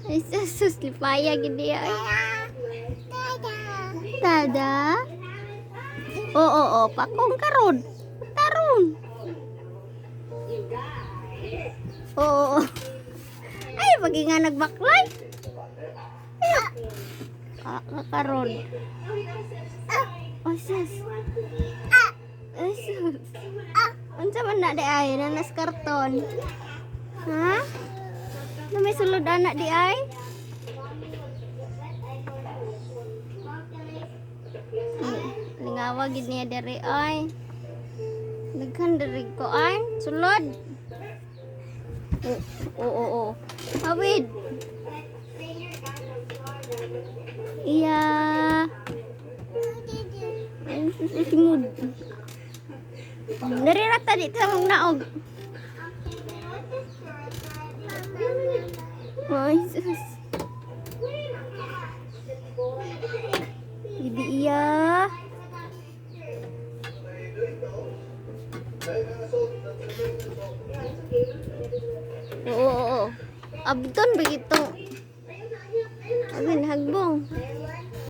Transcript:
Ay, sus, lipaya gini ay. Tada. Oo, pakong karon. Taron. Oo. Ay, pagi nga nagbaklay. Karon. Oh, sus. Ay, sus. Unsa man na di ay nanas karton. Ha? Na may sulod anak di ay? Lingawa gid niya diri ay. Daghan diri ko ay sulod. Oo. Awid. Iya. Simud. Dari rata di tamang naog. Ay, sus. Jadi iya. Oo. Abton begitu. Agin hagbong.